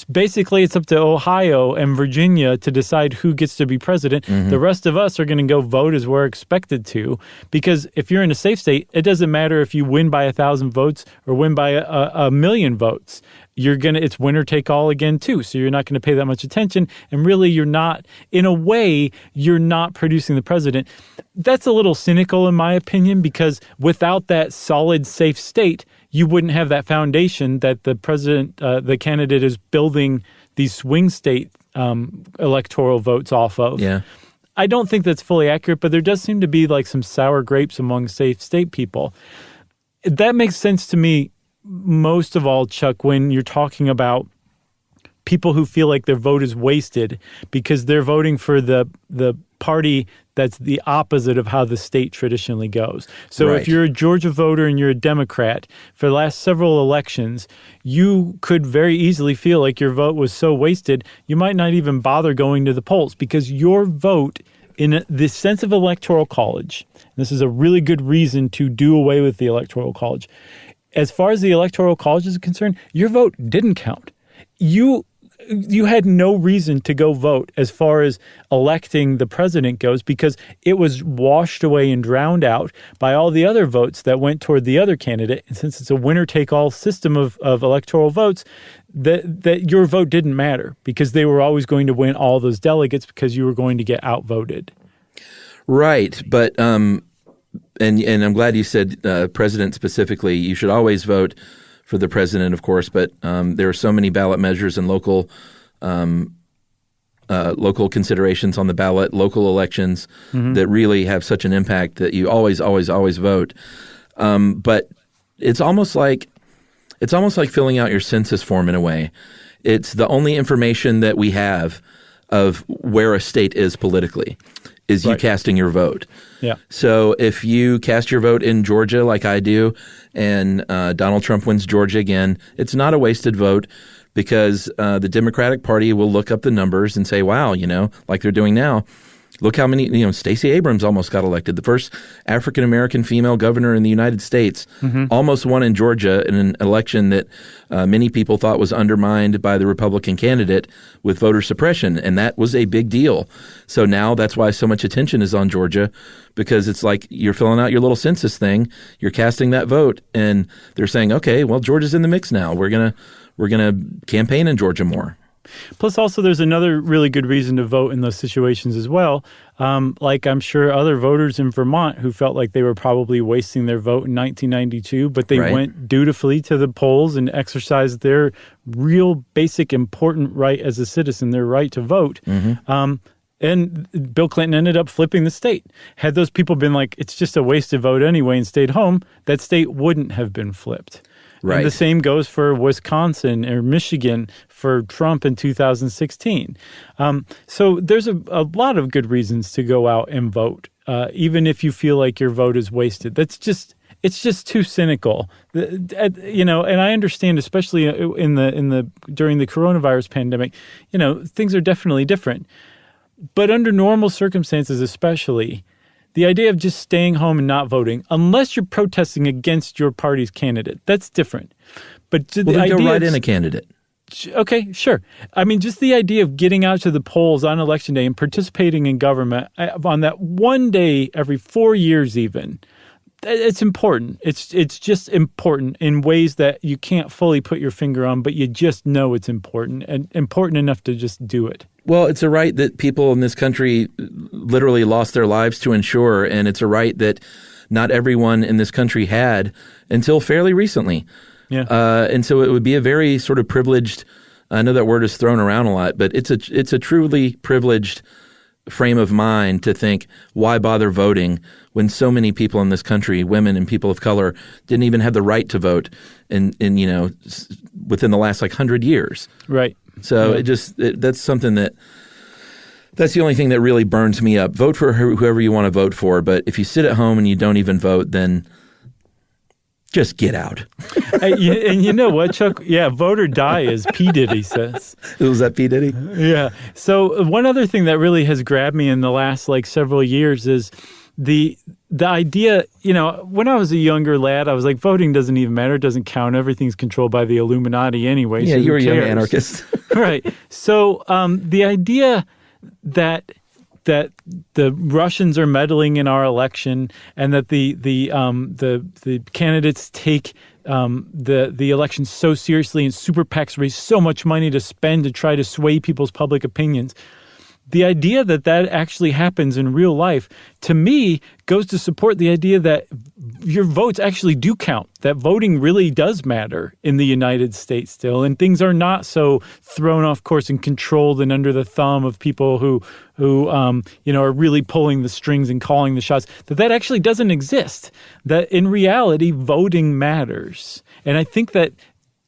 basically, it's up to Ohio and Virginia to decide who gets to be president. The rest of us are going to go vote as we're expected to, because if you're in a safe state, it doesn't matter if you win by 1,000 votes or win by a million votes. It's winner take all again too. So you're not going to pay that much attention. And really, you're not producing the president. That's a little cynical in my opinion, because without that solid, safe state, you wouldn't have that foundation that the president, the candidate is building these swing state electoral votes off of. Yeah. I don't think that's fully accurate, but there does seem to be like some sour grapes among safe state people. That makes sense to me most of all, Chuck, when you're talking about people who feel like their vote is wasted because they're voting for the party that's the opposite of how the state traditionally goes. So Right. if you're a Georgia voter and you're a Democrat, for the last several elections, you could very easily feel like your vote was so wasted, you might not even bother going to the polls because your vote in the sense of Electoral College, this is a really good reason to do away with the Electoral College. As far as the Electoral College is concerned, your vote didn't count. You had no reason to go vote as far as electing the president goes because it was washed away and drowned out by all the other votes that went toward the other candidate. And since it's a winner-take-all system of electoral votes, that your vote didn't matter because they were always going to win all those delegates because you were going to get outvoted. Right. But and I'm glad you said president specifically. You should always vote for the president, of course, but there are so many ballot measures and local considerations on the ballot, local elections that really have such an impact that you always, always, always vote. But it's almost like It's almost like filling out your census form in a way. It's the only information that we have of where a state is politically is you casting your vote. Yeah. So if you cast your vote in Georgia like I do and Donald Trump wins Georgia again, it's not a wasted vote because the Democratic Party will look up the numbers and say, wow, like they're doing now, look how many, Stacey Abrams almost got elected. The first African-American female governor in the United States almost won in Georgia in an election that many people thought was undermined by the Republican candidate with voter suppression. And that was a big deal. So now that's why so much attention is on Georgia, because it's like you're filling out your little census thing. You're casting that vote and they're saying, okay, well, Georgia's in the mix now. We're going to campaign in Georgia more. Plus, also, there's another really good reason to vote in those situations as well. Like I'm sure other voters in Vermont who felt like they were probably wasting their vote in 1992, but they went dutifully to the polls and exercised their real basic important right as a citizen, their right to vote. And Bill Clinton ended up flipping the state. Had those people been like, it's just a wasted vote anyway and stayed home, that state wouldn't have been flipped. Right. And the same goes for Wisconsin or Michigan for Trump in 2016. So there's a lot of good reasons to go out and vote, even if you feel like your vote is wasted. It's just too cynical, and I understand, especially during the coronavirus pandemic, things are definitely different. But under normal circumstances, especially, the idea of just staying home and not voting, unless you're protesting against your party's candidate, that's different. But then go right in a candidate. Okay, sure. I mean, just the idea of getting out to the polls on Election Day and participating in government on that one day every 4 years even, it's important. It's just important in ways that you can't fully put your finger on, but you just know it's important and important enough to just do it. Well, it's a right that people in this country literally lost their lives to ensure, and it's a right that not everyone in this country had until fairly recently. Yeah. And so it would be a very sort of privileged, I know that word is thrown around a lot, but it's a truly privileged frame of mind to think, why bother voting when so many people in this country, women and people of color, didn't even have the right to vote in within the last 100 years. Right. So that's something that's the only thing that really burns me up. Vote for whoever you want to vote for, but if you sit at home and you don't even vote, then just get out. And you know what, Chuck? Yeah, vote or die, as P. Diddy says. Was that P. Diddy? Yeah. So one other thing that really has grabbed me in the last several years is the idea, when I was a younger lad, I was like, voting doesn't even matter. It doesn't count. Everything's controlled by the Illuminati anyway. Yeah, so you were a young cares? anarchist. Right. So the idea that the Russians are meddling in our election and that the candidates take the election so seriously and super PACs raise so much money to spend to try to sway people's public opinions. The idea that actually happens in real life, to me, goes to support the idea that your votes actually do count, that voting really does matter in the United States still, and things are not so thrown off course and controlled and under the thumb of people who are really pulling the strings and calling the shots, that actually doesn't exist, that in reality, voting matters. And I think that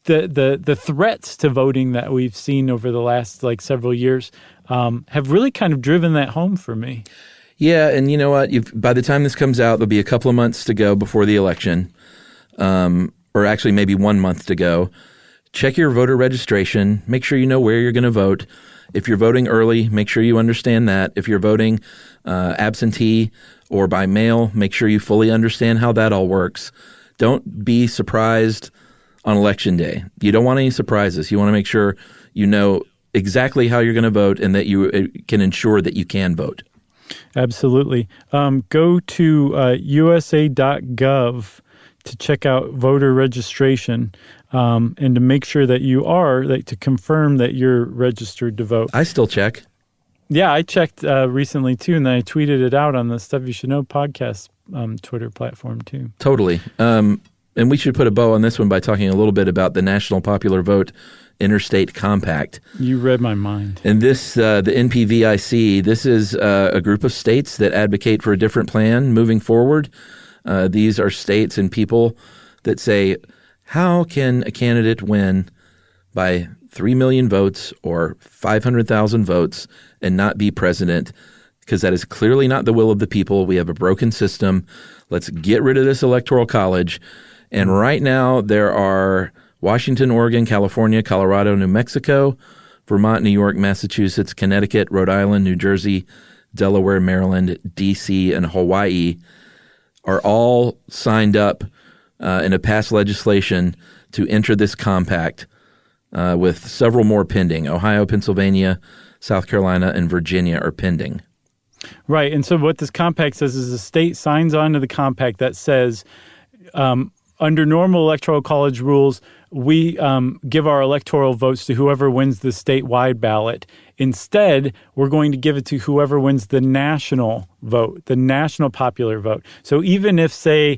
the threats to voting that we've seen over the last several years have really kind of driven that home for me. Yeah, and you know what? By the time this comes out, there'll be a couple of months to go before the election, or actually maybe 1 month to go. Check your voter registration. Make sure you know where you're going to vote. If you're voting early, make sure you understand that. If you're voting absentee or by mail, make sure you fully understand how that all works. Don't be surprised on Election Day. You don't want any surprises. You want to make sure you know exactly how you're going to vote and that you can ensure that you can vote. Absolutely. Go to USA.gov to check out voter registration and to make sure that you are, to confirm that you're registered to vote. I still check. Yeah, I checked recently too, and then I tweeted it out on the Stuff You Should Know podcast Twitter platform too. Totally. And we should put a bow on this one by talking a little bit about the National Popular Vote Interstate Compact. You read my mind. And this, the NPVIC, this is a group of states that advocate for a different plan moving forward. These are states and people that say, How can a candidate win by 3 million votes or 500,000 votes and not be president? Because that is clearly not the will of the people. We have a broken system. Let's get rid of this electoral college. And right now there are Washington, Oregon, California, Colorado, New Mexico, Vermont, New York, Massachusetts, Connecticut, Rhode Island, New Jersey, Delaware, Maryland, D.C., and Hawaii are all signed up in a past legislation to enter this compact, with several more pending. Ohio, Pennsylvania, South Carolina, and Virginia are pending. Right. And so what this compact says is the state signs on to the compact that says, under normal electoral college rules, we give our electoral votes to whoever wins the statewide ballot. Instead, we're going to give it to whoever wins the national vote, the national popular vote. So even if, say,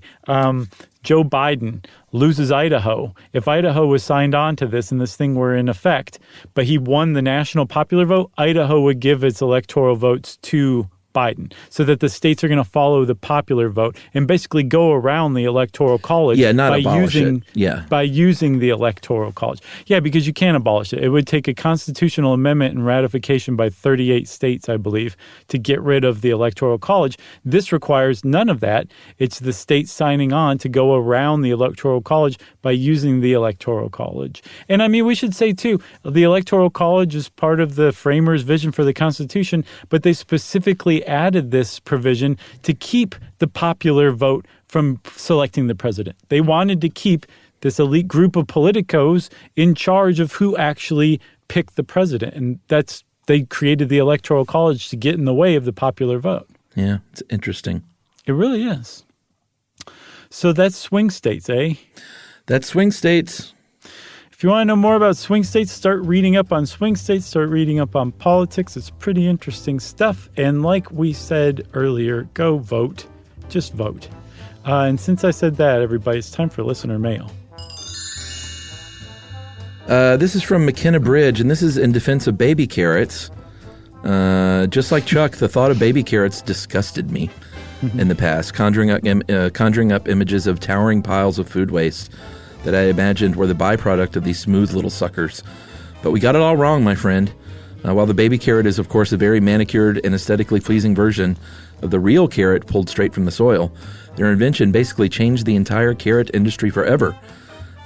Joe Biden loses Idaho, if Idaho was signed on to this and this thing were in effect, but he won the national popular vote, Idaho would give its electoral votes to Biden, so that the states are going to follow the popular vote and basically go around the electoral college not abolish it. by using the electoral college. Yeah, because you can't abolish it. It would take a constitutional amendment and ratification by 38 states, I believe, to get rid of the electoral college. This requires none of that. It's the states signing on to go around the electoral college by using the electoral college. And I mean, we should say too, the electoral college is part of the framers' vision for the Constitution, but they specifically added this provision to keep the popular vote from selecting the president. They wanted to keep this elite group of politicos in charge of who actually picked the president. And they created the electoral college to get in the way of the popular vote. Yeah, it's interesting. It really is. So that's swing states, eh? That's swing states. If you want to know more about swing states, start reading up on swing states, start reading up on politics. It's pretty interesting stuff. And like we said earlier, go vote. Just vote. And since I said that, everybody, it's time for listener mail. This is from McKenna Bridge, and this is in defense of baby carrots. Just like Chuck, the thought of baby carrots disgusted me in the past, conjuring up images of towering piles of food waste that I imagined were the byproduct of these smooth little suckers. But we got it all wrong, my friend. While the baby carrot is, of course, a very manicured and aesthetically pleasing version of the real carrot pulled straight from the soil, their invention basically changed the entire carrot industry forever.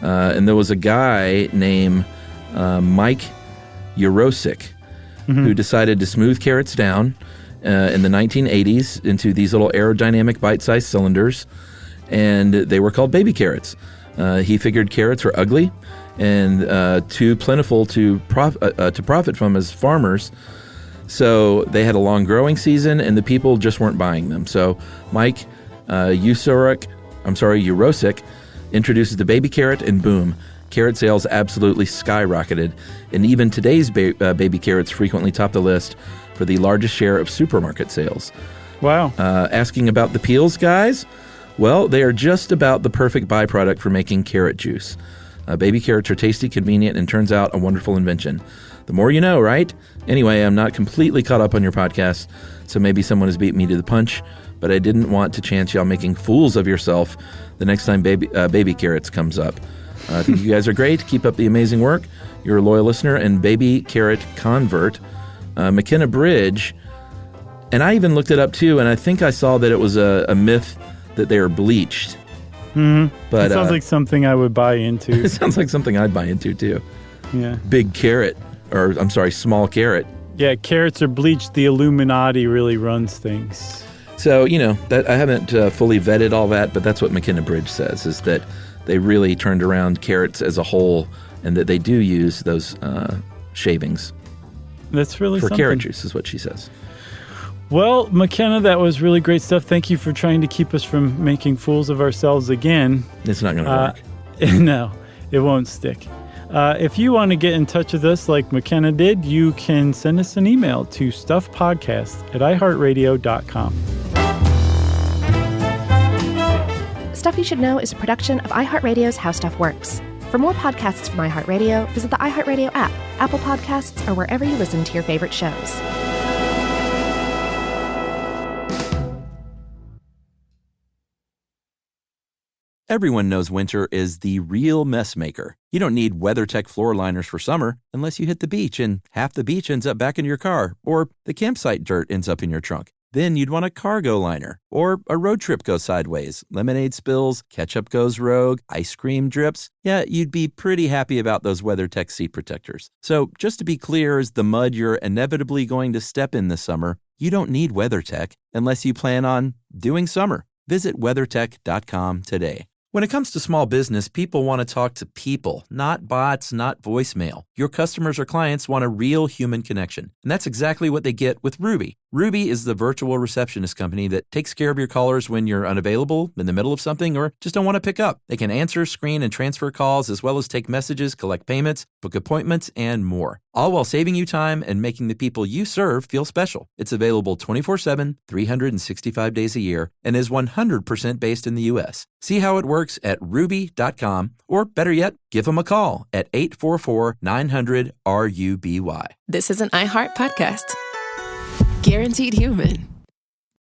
And there was a guy named Mike Yurosek who decided to smooth carrots down in the 1980s into these little aerodynamic bite-sized cylinders, and they were called baby carrots. He figured carrots were ugly and too plentiful to profit from as farmers, so they had a long growing season, and the people just weren't buying them. So Mike Yurosek introduces the baby carrot, and boom, carrot sales absolutely skyrocketed. And even today's baby carrots frequently top the list for the largest share of supermarket sales. Wow. Asking about the peels, guys? Well, they are just about the perfect byproduct for making carrot juice. Baby carrots are tasty, convenient, and turns out a wonderful invention. The more you know, right? Anyway, I'm not completely caught up on your podcast, so maybe someone has beat me to the punch, but I didn't want to chance y'all making fools of yourself the next time baby carrots comes up. I think you guys are great. Keep up the amazing work. You're a loyal listener and baby carrot convert. McKenna Bridge, and I even looked it up too, and I think I saw that it was a myth that they are bleached. Mm-hmm. But it sounds like something I would buy into. It sounds like something I'd buy into too. Yeah. Big carrot, or I'm sorry, small carrot. Yeah, carrots are bleached. The Illuminati really runs things. So, that I haven't fully vetted all that, but that's what McKenna Bridge says, is that they really turned around carrots as a whole, and that they do use those shavings. That's really for something. Carrot juice, is what she says. Well, McKenna, that was really great stuff. Thank you for trying to keep us from making fools of ourselves again. It's not going to work. No, it won't stick. If you want to get in touch with us like McKenna did, you can send us an email to stuffpodcast@iheartradio.com. Stuff You Should Know is a production of iHeartRadio's How Stuff Works. For more podcasts from iHeartRadio, visit the iHeartRadio app, Apple Podcasts, or wherever you listen to your favorite shows. Everyone knows winter is the real mess maker. You don't need WeatherTech floor liners for summer unless you hit the beach and half the beach ends up back in your car, or the campsite dirt ends up in your trunk. Then you'd want a cargo liner, or a road trip goes sideways, lemonade spills, ketchup goes rogue, ice cream drips. Yeah, you'd be pretty happy about those WeatherTech seat protectors. So just to be clear, as the mud you're inevitably going to step in this summer, you don't need WeatherTech unless you plan on doing summer. Visit WeatherTech.com today. When it comes to small business, people want to talk to people, not bots, not voicemail. Your customers or clients want a real human connection. And that's exactly what they get with Ruby. Ruby is the virtual receptionist company that takes care of your callers when you're unavailable, in the middle of something, or just don't want to pick up. They can answer, screen, and transfer calls, as well as take messages, collect payments, book appointments, and more. All while saving you time and making the people you serve feel special. It's available 24/7, 365 days a year, and is 100% based in the U.S. See how it works at Ruby.com, or better yet, give them a call at 844-900-RUBY. This is an iHeart podcast. Guaranteed Human.